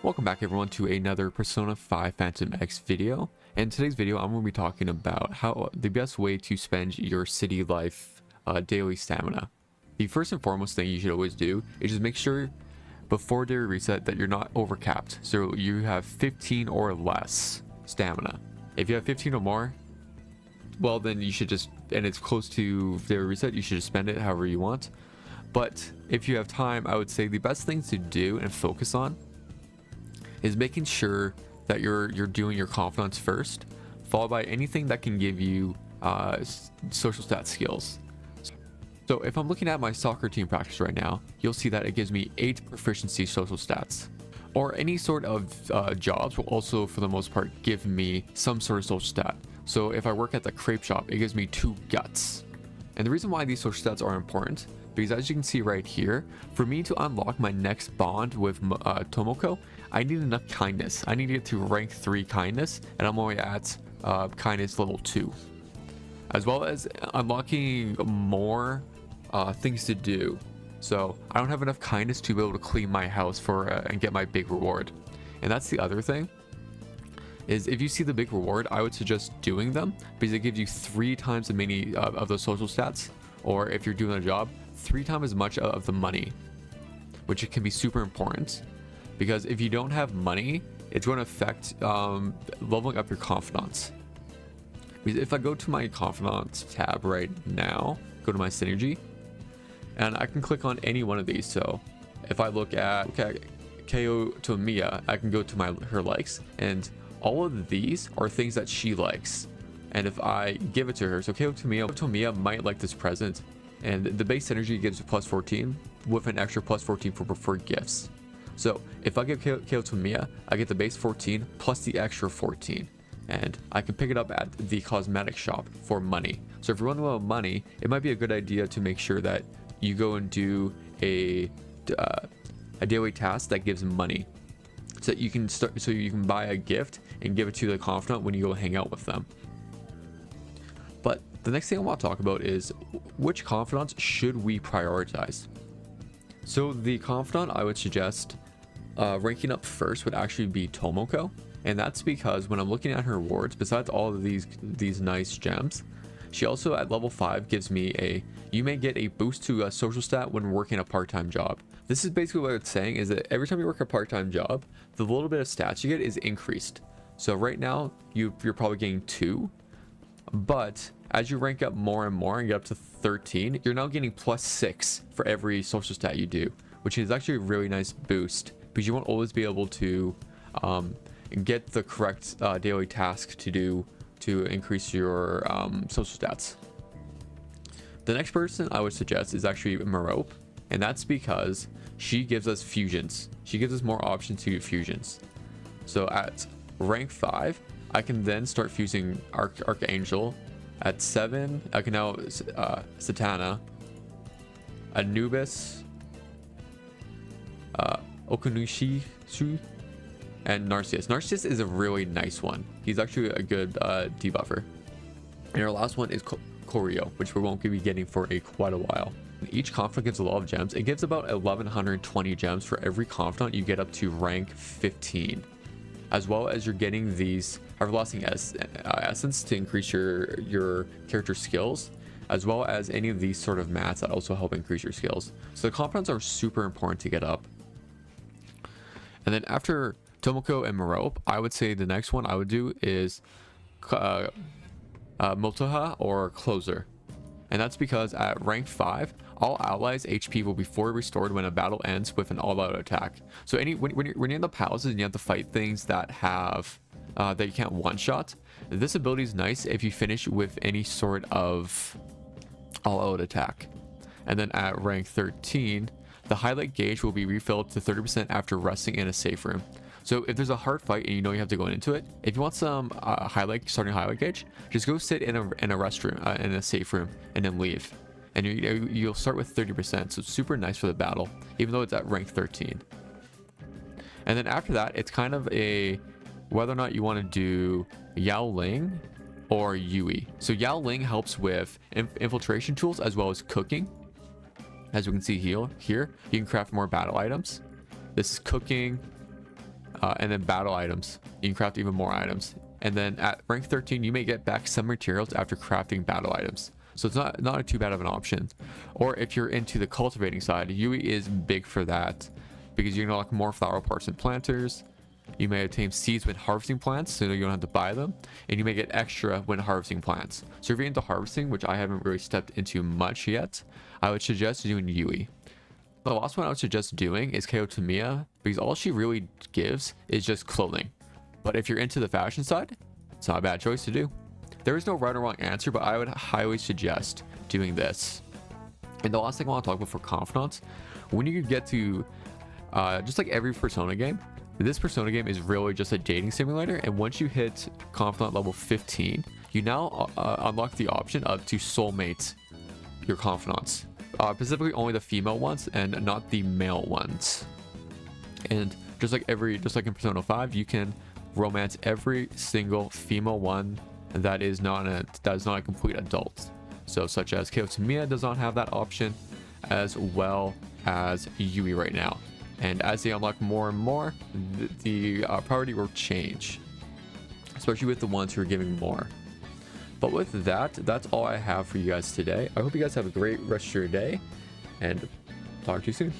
Welcome back everyone to another Persona 5 Phantom X video. In today's video I'm going to be talking about how the best way to spend your city life daily stamina. The first and foremost thing you should always do is just make sure before daily reset that you're not overcapped. So you have 15 or less stamina. If you have 15 or more, well then you should just, and it's close to daily reset, you should just spend it however you want. But if you have time, I would say the best things to do and focus on is making sure that you're doing your confidence first, followed by anything that can give you social stat skills. So if I'm looking at my soccer team practice right now, you'll see that it gives me 8 proficiency social stats. Or any sort of jobs will also, for the most part, give me some sort of social stat. So if I work at the crepe shop, it gives me 2 guts. And the reason why these social stats are important, because as you can see right here, for me to unlock my next bond with Tomoko, I need enough kindness. I need to get to rank 3 kindness, and I'm only at kindness level 2. As well as unlocking more things to do. So I don't have enough kindness to be able to clean my house for and get my big reward. And that's the other thing, is if you see the big reward, I would suggest doing them, because it gives you 3 times the many of those social stats, or if you're doing a job, 3 times as much of the money, which can be super important, because if you don't have money, it's going to affect leveling up your confidence. Because if I go to my confidence tab right now, go to my synergy, and I can click on any one of these. So if I look at Ko Tomiya, I can go to her likes, and all of these are things that she likes. And if I give it to her, so Ko Tomiya might like this present, and the base energy gives a plus 14 with an extra plus 14 for preferred gifts. So if I give Ko Tomiya, I get the base 14 plus the extra 14, and I can pick it up at the cosmetic shop for money. So if you're running low on money, it might be a good idea to make sure that you go and do a daily task that gives money, so that you can start, so you can buy a gift and give it to the confidant when you go hang out with them. But the next thing I want to talk about is which confidants should we prioritize. So the confidant I would suggest ranking up first would actually be Tomoko, and that's because when I'm looking at her rewards, besides all of these nice gems, she also at level 5 gives me you may get a boost to a social stat when working a part-time job. This is basically what it's saying, is that every time you work a part-time job, the little bit of stats you get is increased. So right now you're probably getting 2, but as you rank up more and more and get up to 13, you're now getting plus 6 for every social stat you do, which is actually a really nice boost, because you won't always be able to get the correct daily task to do to increase your social stats. The next person I would suggest is actually Merope, and that's because she gives us fusions. She gives us more options to do fusions. So at rank 5, I can then start fusing Archangel. At 7, I can now Satana, Anubis, Okunushi, and Narcissus. Narcissus is a really nice one. He's actually a good debuffer. And our last one is Koryo, which we won't be getting for quite a while. Each confidant gives a lot of gems. It gives about 1120 gems for every confidant you get up to rank 15. As well as you're getting these everlasting essence to increase your character skills, as well as any of these sort of mats that also help increase your skills. So the confidants are super important to get up. And then after Tomoko and Merope, I would say the next one I would do is Motoha or Closer. And that's because at rank 5, all allies' HP will be fully restored when a battle ends with an all-out attack. So when you're in the palaces and you have to fight things that have that you can't one-shot, this ability is nice if you finish with any sort of all-out attack. And then at rank 13, the highlight gauge will be refilled to 30% after resting in a safe room. So if there's a hard fight and you know you have to go into it, if you want some starting highlight gauge, just go sit in a restroom, in a safe room, and then leave. And you'll start with 30%, so it's super nice for the battle, even though it's at rank 13. And then after that, it's kind of whether or not you want to do Yao Ling or Yui. So Yao Ling helps with infiltration tools as well as cooking. As you can see here, you can craft more battle items. This is cooking, and then battle items. You can craft even more items. And then at rank 13, you may get back some materials after crafting battle items. So it's not too bad of an option. Or if you're into the cultivating side, Yui is big for that because you can unlock more flower parts and planters. You may obtain seeds when harvesting plants, so you don't have to buy them, and you may get extra when harvesting plants. So if you're into harvesting, which I haven't really stepped into much yet, I would suggest doing Yui. The last one I would suggest doing is Tamiya, because all she really gives is just clothing. But if you're into the fashion side, it's not a bad choice to do. There is no right or wrong answer, but I would highly suggest doing this. And the last thing I want to talk about for Confidants, when you get to, just like every Persona game, this Persona game is really just a dating simulator. And once you hit Confidant level 15, you now unlock the option of to soulmate your Confidants. Specifically only the female ones and not the male ones. And just like in Persona 5, you can romance every single female one that is not a complete adult. So such as Tamiya does not have that option, as well as Yui right now. And as they unlock more and more, the priority will change, especially with the ones who are giving more. But with that, that's all I have for you guys today. I hope you guys have a great rest of your day, and talk to you soon.